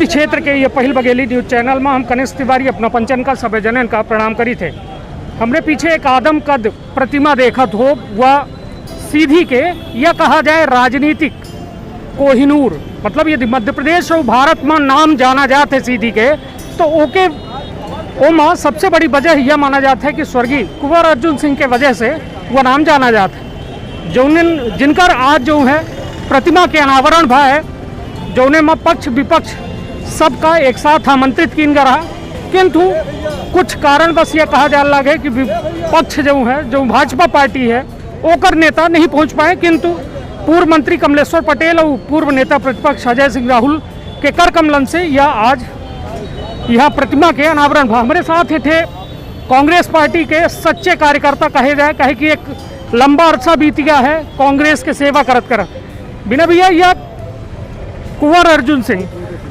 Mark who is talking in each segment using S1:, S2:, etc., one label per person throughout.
S1: क्षेत्र के ये पहिल बघेली न्यूज चैनल में हम कनिष्ठ तिवारी अपना पंचन का सभे जनन का प्रणाम करी थे। हमने पीछे एक आदम कद प्रतिमा देखत हो, वह सीधी के या कहा जाए राजनीतिक कोहिनूर, मतलब यदि मध्य प्रदेश और भारत में नाम जाना जाते है सीधी के, तो ओके ओमा सबसे बड़ी वजह यह माना जाता है कि स्वर्गीय कुंवर अर्जुन सिंह के वजह से वह नाम जाना जाता है। जिनकर आज जो है प्रतिमा के अनावरण भा है, जौने में पक्ष विपक्ष सबका एक साथ आमंत्रित किन रहा, किंतु कुछ कारण बस ये कहा जा लगे कि विपक्ष जो है, जो भाजपा पार्टी है, ओकर नेता नहीं पहुंच पाए, किंतु पूर्व मंत्री कमलेश्वर पटेल और पूर्व नेता प्रतिपक्ष अजय सिंह राहुल के कर कमलन से यह आज यह प्रतिमा के अनावरण भा। हमारे साथ थे कांग्रेस पार्टी के सच्चे कार्यकर्ता कहे जाए, कहे कि एक लंबा अरसा बीत गया है कांग्रेस के सेवा करत बिना भैया यह कुंवर अर्जुन सिंह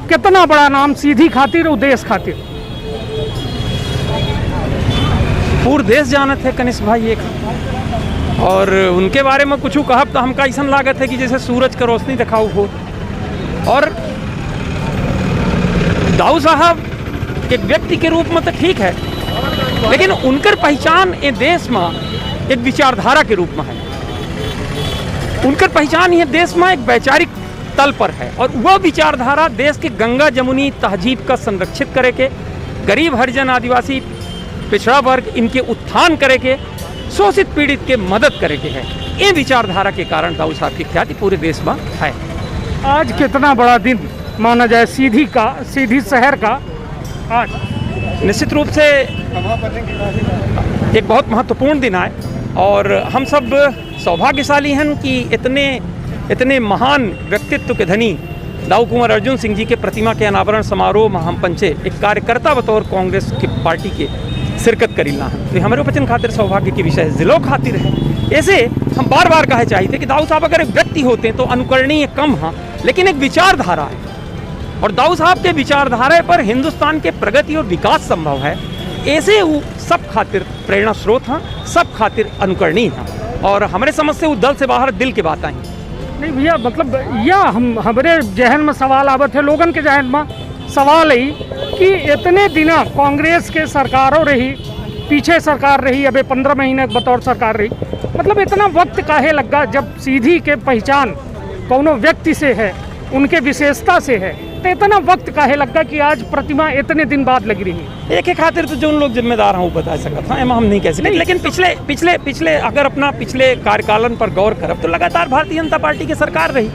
S1: कितना बड़ा नाम सीधी खातिर और देश खातिर
S2: पूरे देश जानत है कनिष्ठ भाई एक, और उनके बारे में कुछ कहब तो हमका ऐसा लागत है कि जैसे सूरज का रोशनी दिखाऊ हो। और दाऊ साहब एक व्यक्ति के रूप में तो ठीक है, लेकिन उनकर पहचान ये देश में एक विचारधारा के रूप में है। उनकर पहचान ये देश में एक वैचारिक तल पर है, और वह विचारधारा देश के गंगा जमुनी तहजीब का संरक्षित करे के, गरीब हरिजन आदिवासी पिछड़ा वर्ग इनके उत्थान करे के, शोषित पीड़ित के मदद करे के है। ये विचारधारा के कारण दाऊ साहब की ख्याति पूरे देश में है।
S1: आज कितना बड़ा दिन माना जाए सीधी का, सीधी शहर का आज
S2: निश्चित रूप से एक बहुत महत्वपूर्ण दिन है, और हम सब सौभाग्यशाली हैं कि इतने महान व्यक्तित्व के धनी दाऊ कुंवर अर्जुन सिंह जी के प्रतिमा के अनावरण समारोह में हम पंचे एक कार्यकर्ता बतौर कांग्रेस की पार्टी के शिरकत करीला है। तो हमारे वचन खातिर सौभाग्य के विषय जिलों खातिर है। ऐसे हम बार बार कहे चाहिए कि दाऊ साहब अगर एक व्यक्ति होते तो अनुकरणीय कम हाँ, लेकिन एक विचारधारा है, और दाऊ साहब के विचारधारा पर हिंदुस्तान के प्रगति और विकास संभव है। ऐसे वो सब खातिर प्रेरणा स्रोत हैं, सब खातिर अनुकरणीय हैं, और हमारे समझ से वो दल से बाहर दिल के बात आई
S1: नहीं भैया। मतलब यह हमारे जहन में सवाल आवत है, लोगन के जहन में सवाल है कि इतने दिन कांग्रेस के सरकारों रही, पीछे सरकार रही, अबे 15 महीने बतौर सरकार रही, मतलब इतना वक्त काहे लगा जब सीधी के पहचान कोनो व्यक्ति से है, उनके विशेषता से है, तो इतना वक्त काहे लगा कि आज प्रतिमा इतने दिन बाद लगी रही।
S2: एक खातिर तो जो उन लोग जिम्मेदार हैं वो बता सकता है, हम नहीं कह सकते, लेकिन पिछले अगर अपना पिछले कार्यकालन पर गौर करब तो लगातार भारतीय जनता पार्टी की सरकार रही,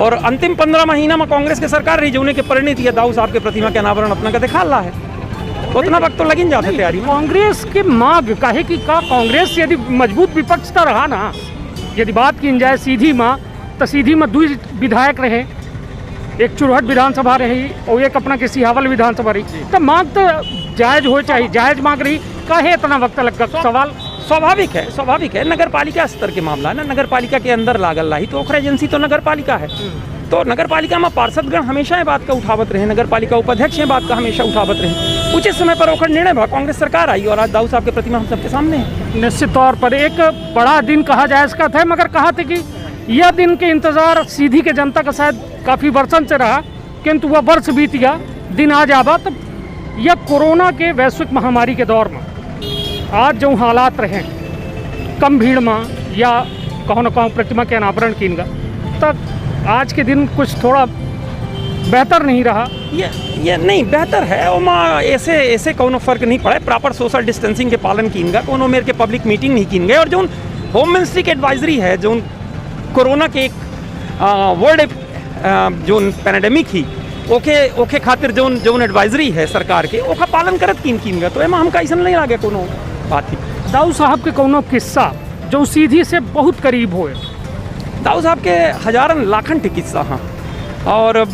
S2: और अंतिम 15 महीना में कांग्रेस की सरकार रही, जो उन्हें के परिणति है दाऊ साहब के प्रतिमा के अनावरण अपना का दिखा रहा है। उतना वक्त तो लगिन जाता तैयारी।
S1: कांग्रेस की मांग काहे कि का कांग्रेस यदि मजबूत विपक्षता रहा ना, यदि बात की जाए सीधी माँ, तो सीधी में 2 विधायक रहे, एक चुरहट विधानसभा रही और एक अपना के सिहावल विधानसभा रही, तो मांग तो जायज हो चाहिए, जायज मांग रही, काहे इतना वक्त लग गया। सवाल स्वाभाविक है। नगर पालिका स्तर के मामला ना, नगर पालिका के अंदर लागल रही तो ओकर एजेंसी तो नगर पालिका है, तो नगर पालिका में पार्षदगण हमेशा ये बात का उठावत रहे, नगर पालिका उपाध्यक्ष ये बात का हमेशा उठावत रहे। उचित समय पर ओकर निर्णय भा, कांग्रेस सरकार आई और आज दाऊ साहब के प्रतिमा हम सबके सामने है। निश्चित तौर पर एक बड़ा दिन कहा जाए इसका था, मगर कहा था कि यह दिन के इंतजार सीधी के जनता का शायद काफ़ी वर्षन से रहा, किंतु वह वर्ष बीत गया, दिन आज आबा। तो यह कोरोना के वैश्विक महामारी के दौर में आज जो हालात रहे, कम भीड़ में या कहो न कहो प्रतिमा के अनावरण कीनगा, तब आज के दिन कुछ थोड़ा बेहतर नहीं रहा।
S2: ये नहीं बेहतर है, और ऐसे कोनो फर्क नहीं पड़ा। प्रॉपर सोशल डिस्टेंसिंग के पालन कीनगा, कोनो मेरे के पब्लिक मीटिंग नहीं कीन गए, और जो होम मिनिस्ट्री की एडवाइजरी है, जो कोरोना के एक वर्ल्ड जो पैंडेमिक ही ओके खातिर जो एडवाइजरी है सरकार के, ओका पालन करत कीन तो एमा हमका ऐसा नहीं लगे कोनो बात ही।
S1: दाऊ साहब के कोनो किस्सा जो सीधी से बहुत करीब होए?
S2: दाऊ साहब के हजारन लाखन टे किस्सा हाँ, और अब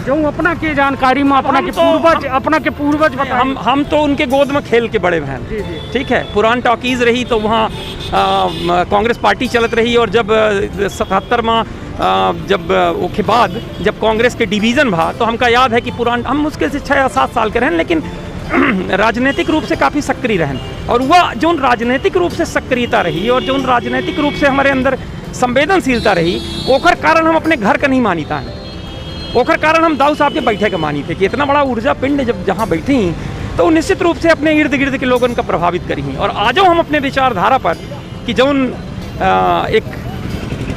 S1: जो अपना के जानकारी में अपना के पूर्वज बता।
S2: हम तो उनके गोद में खेल के बड़े बहन, ठीक है। पुरान टॉकीज रही तो वहाँ कांग्रेस पार्टी चलत रही, और जब 77 में जब उसके बाद जब कांग्रेस के डिवीज़न भा, तो हमका याद है कि हम मुश्किल से 6 या 7 साल के रहन, लेकिन राजनीतिक रूप से काफ़ी सक्रिय रहन, और वह जो राजनीतिक रूप से सक्रियता रही और जो राजनीतिक रूप से हमारे अंदर संवेदनशीलता रही, ओकर कारण हम अपने घर का नहीं मानीता है। ओकर कारण हम दाऊ साहब के बैठे के मानी थे कि इतना बड़ा ऊर्जा पिंड जब जहाँ बैठी तो निश्चित रूप से अपने इर्द गिर्द के लोगों का प्रभावित करी। और आजो हम अपने विचारधारा पर कि जौन एक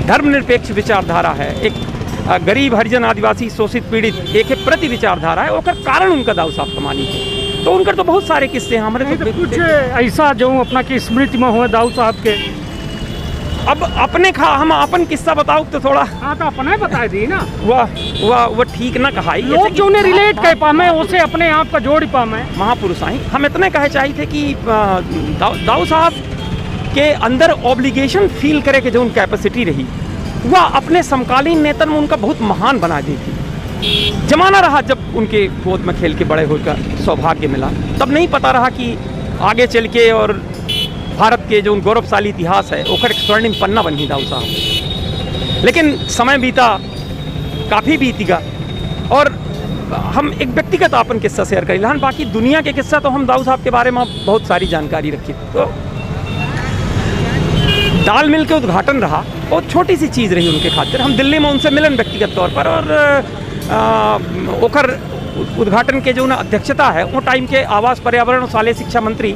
S2: धर्मनिरपेक्ष विचारधारा है, एक गरीब हरिजन आदिवासी शोषित पीड़ित एक प्रति विचारधारा है, ओकर कारण उनका दाऊ साहब का मानी थे। तो उनकर तो बहुत सारे किस्से हैं हमारे।
S1: तो कुछ ऐसा जो अपना की स्मृति में हुए दाऊ साहब के,
S2: अब अपने हम अपन किस्सा बताओ तो थोड़ा।
S1: हाँ तो अपना ही बता दी ना।
S2: वह ठीक ना कहा
S1: लोग जो उन्हें रिलेट कर पामे उसे अपने आप का जोड़ पामे।
S2: महापुरुष आई हम इतने कहे चाहिए थे कि दाऊ साहब के अंदर ऑब्लिगेशन फील करे के जो उन कैपेसिटी रही वह अपने समकालीन नेतन में उनका बहुत महान बना दी थी। जमाना रहा जब उनके गोद में खेल के बड़े होकर सौभाग्य मिला, तब नहीं पता रहा कि आगे चल के और भारत के जो गौरवशाली इतिहास है ओकर एक स्वर्णिम पन्ना बनी दाऊ साहब। लेकिन समय बीता, काफ़ी बीतेगा और हम एक व्यक्तिगत अपन किस्सा शेयर करी ला, बाकी दुनिया के किस्सा तो हम दाऊ साहब के बारे में बहुत सारी जानकारी रखी। तो दाल मिल के उद्घाटन रहा, बहुत छोटी सी चीज़ रही उनके खातिर। हम दिल्ली में उनसे मिलन व्यक्तिगत तौर पर और ओकर उद्घाटन के जो ना अध्यक्षता है वो टाइम के आवास पर्यावरण और शालेय शिक्षा मंत्री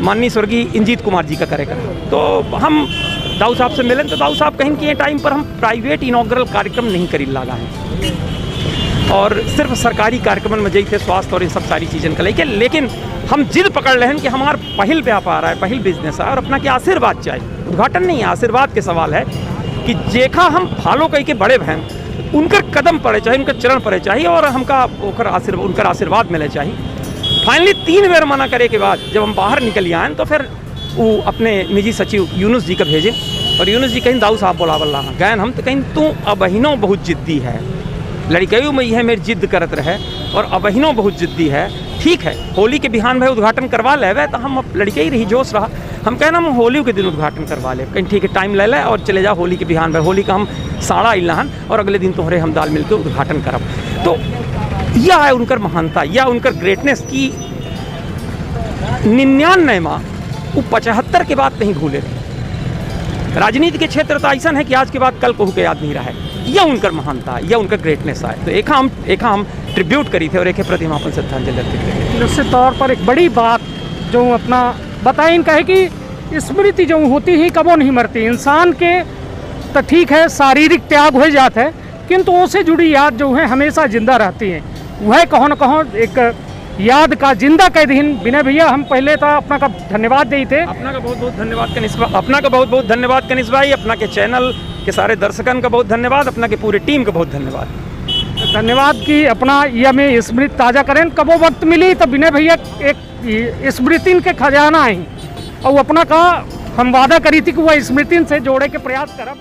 S2: माननीय स्वर्गीय इंजीत कुमार जी का कार्यक्रम। तो हम दाऊ साहब से मिले तो दाऊ साहब कहें कि ये टाइम पर हम प्राइवेट इनॉग्रल कार्यक्रम नहीं करी लागा है और सिर्फ सरकारी कार्यक्रम में जैसे स्वास्थ्य और इन सब सारी चीज़ें का लेके, लेकिन हम जिद पकड़ रहे हैं कि हमारा पहल व्यापार है, पहल बिजनेस है और अपना के आशीर्वाद चाहिए। उद्घाटन नहीं है, आशीर्वाद के सवाल है कि जेखा हम फॉलो कई के बड़े बहन उनकर कदम पड़े चाहिए, उनकर चरण पड़े चाहिए और हमका उनकर आशीर्वाद मिले चाहिए। फाइनली 3 बार मना करे के बाद जब हम बाहर निकल आए तो फिर वो अपने निजी सचिव यूनुस जी का भेजे और यूनुस जी कहीं दाऊ साहब बोलावल रहा गए हम तो कहीं तू अबहिनों बहुत जिद्दी है, लड़कियों में यह मेरी जिद्द करत रहे और अबहिनों बहुत जिद्दी है। ठीक है, होली के बिहान भाई उद्घाटन करवा ले तो हम लड़के ही रही जोश रहा, हम कहना हम होली के दिन उद्घाटन करवा ले, कहीं ठीक है टाइम ले ले और चले जाओ होली के बिहान भाई, होली का हम साड़ा इलाहन और अगले दिन तुम्हारे हम दाल मिल के उद्घाटन करब। तो यह है उनकर महानता, यह उनकर ग्रेटनेस की 99 माह वो 75 के बाद नहीं भूले रहे। राजनीति के क्षेत्र तो ऐसा है कि आज के बाद कल कहू के याद नहीं रहा है। यह उनकर महानता है, यह उनकर ग्रेटनेस है। तो एक हम ट्रिब्यूट करी थे और एक प्रति हम अपन श्रद्धांजलि अर्पित करें।
S1: निश्चित तौर पर एक बड़ी बात जो अपना बताएं कहे कि स्मृति जो होती ही कबो नहीं मरती। इंसान के तो ठीक है शारीरिक त्याग हो जाता है किंतु उससे जुड़ी याद जो है हमेशा जिंदा रहती है। वह कहो न कहो एक याद का जिंदा कह दिन। विनय भैया हम पहले तो अपना का धन्यवाद देते थे।
S2: अपना का बहुत बहुत धन्यवाद कनिष्क भाई, अपना का बहुत बहुत धन्यवाद कनिष्क भाई, अपना के चैनल के सारे दर्शकन का बहुत धन्यवाद, अपना के पूरे टीम का बहुत
S1: धन्यवाद कि अपना यह में स्मृति ताज़ा करें। कबो वक्त मिली तो विनय भैया एक स्मृति के खजाना है और अपना का हम वादा करी थी कि वह स्मृति से जोड़े के प्रयास करब।